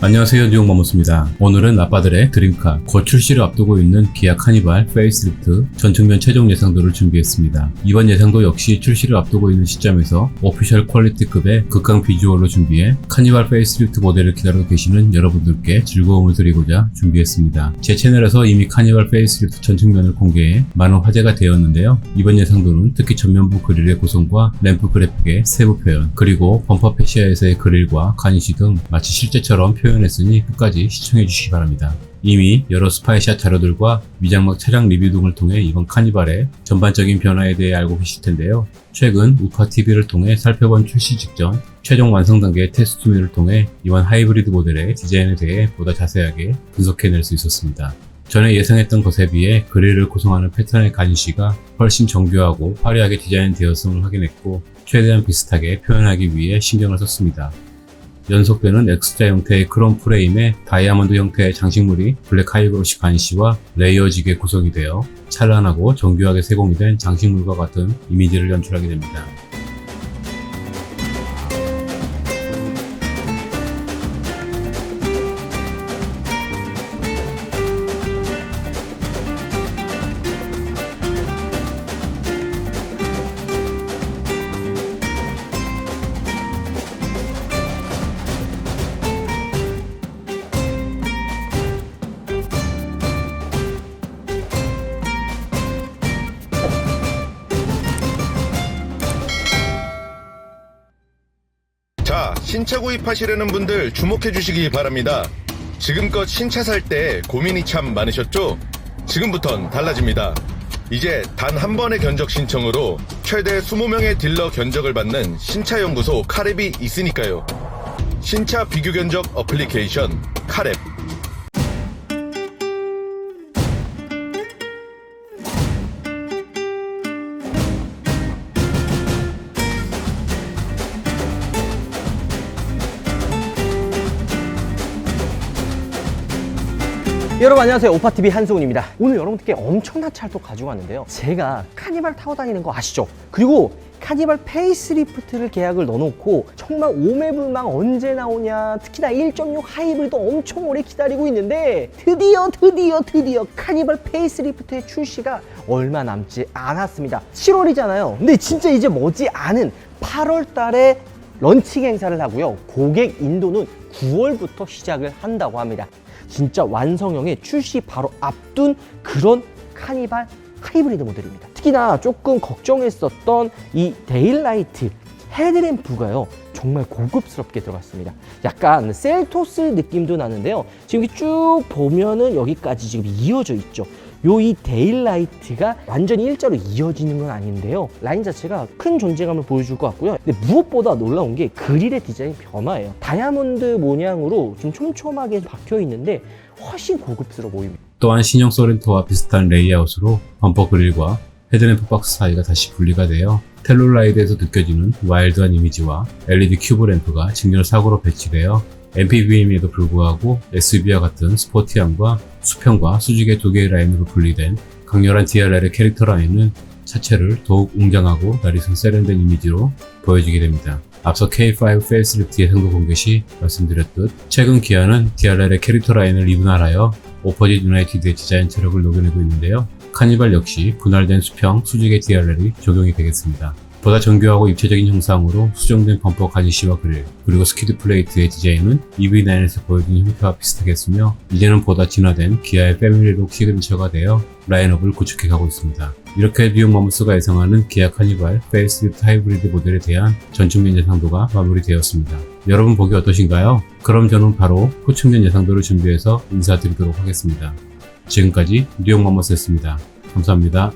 안녕하세요, 뉴욕 마모스입니다. 오늘은 아빠들의 드림카, 곧 출시를 앞두고 있는 기아 카니발 페이스리프트 전측면 최종 예상도를 준비했습니다. 이번 예상도 역시 출시를 앞두고 있는 시점에서 오피셜 퀄리티급의 극강 비주얼로 준비해 카니발 페이스리프트 모델을 기다리고 계시는 여러분들께 즐거움을 드리고자 준비했습니다. 제 채널에서 이미 카니발 페이스리프트 전측면을 공개해 많은 화제가 되었는데요. 이번 예상도는 특히 전면부 그릴의 구성과 램프 그래픽의 세부 표현, 그리고 범퍼 패시아에서의 그릴과 가니쉬 등 마치 실제처럼 표현했으니 끝까지 시청해주시기 바랍니다. 이미 여러 스파이샷 자료들과 위장막 차량 리뷰 등을 통해 이번 카니발의 전반적인 변화에 대해 알고 계실 텐데요. 최근 우파TV를 통해 살펴본 출시 직전 최종 완성 단계의 테스트미를 통해 이번 하이브리드 모델의 디자인에 대해 보다 자세하게 분석해낼 수 있었습니다. 전에 예상했던 것에 비해 그릴을 구성하는 패턴의 가니쉬가 훨씬 정교하고 화려하게 디자인되었음을 확인했고 최대한 비슷하게 표현하기 위해 신경을 썼습니다. 연속되는 X자 형태의 크롬 프레임에 다이아몬드 형태의 장식물이 블랙 하이브러시 가니쉬와 레이어지게 구성이 되어 찬란하고 정교하게 세공이 된 장식물과 같은 이미지를 연출하게 됩니다. 자, 신차 구입하시려는 분들 주목해 주시기 바랍니다. 지금껏 신차 살 때 고민이 참 많으셨죠? 지금부턴 달라집니다. 이제 단 한 번의 견적 신청으로 최대 20명의 딜러 견적을 받는 신차연구소 카랩이 있으니까요. 신차 비교 견적 어플리케이션 카랩. 여러분 안녕하세요, 오파TV 한승훈입니다. 오늘 여러분들께 엄청난 차를 또 가지고 왔는데요. 제가 카니발 타고 다니는 거 아시죠? 그리고 카니발 페이스리프트를 계약을 넣어놓고 정말 오매불망 언제 나오냐, 특히나 1.6 하이브리드 엄청 오래 기다리고 있는데 드디어 카니발 페이스리프트의 출시가 얼마 남지 않았습니다. 7월이잖아요. 근데 진짜 이제 머지 않은 8월 달에 런칭 행사를 하고요. 고객 인도는 9월부터 시작을 한다고 합니다. 진짜 완성형의 출시 바로 앞둔 그런 카니발 하이브리드 모델입니다. 특히나 조금 걱정했었던 이 데일라이트 헤드램프가요, 정말 고급스럽게 들어갔습니다. 약간 셀토스 느낌도 나는데요. 지금 이렇게 쭉 보면은 여기까지 지금 이어져 있죠. 이 데일라이트가 완전히 일자로 이어지는 건 아닌데요. 라인 자체가 큰 존재감을 보여줄 것 같고요. 근데 무엇보다 놀라운 게 그릴의 디자인 변화예요. 다이아몬드 모양으로 좀 촘촘하게 박혀 있는데 훨씬 고급스러워 보입니다. 또한 신형 소렌토와 비슷한 레이아웃으로 범퍼 그릴과 헤드램프 박스 사이가 다시 분리가 되어 텔룰라이드에서 느껴지는 와일드한 이미지와 LED 큐브 램프가 직렬 사고로 배치되어 MPV임에도 불구하고 SUV와 같은 스포티함과 수평과 수직의 두 개의 라인으로 분리된 강렬한 DRL의 캐릭터 라인은 차체를 더욱 웅장하고 나리선 세련된 이미지로 보여지게 됩니다. 앞서 K5 페이스리프트 예상도 공개 시 말씀드렸듯 최근 기아는 DRL의 캐릭터 라인을 리분할하여 오퍼짓 유나이티드의 디자인 체력을 녹여내고 있는데요. 카니발 역시 분할된 수평, 수직의 DRL이 적용이 되겠습니다. 보다 정교하고 입체적인 형상으로 수정된 범퍼 가니쉬와 그릴, 그리고 스키드 플레이트의 디자인은 EV9에서 보여준 형태와 비슷하겠으며 이제는 보다 진화된 기아의 패밀리룩 시그니처가 되어 라인업을 구축해 가고 있습니다. 이렇게 뉴욕 마모스가 예상하는 기아 카니발 페이스리프트 하이브리드 모델에 대한 전측면 예상도가 마무리되었습니다. 여러분 보기 어떠신가요? 그럼 저는 바로 후측면 예상도를 준비해서 인사드리도록 하겠습니다. 지금까지 뉴욕 마모스였습니다. 감사합니다.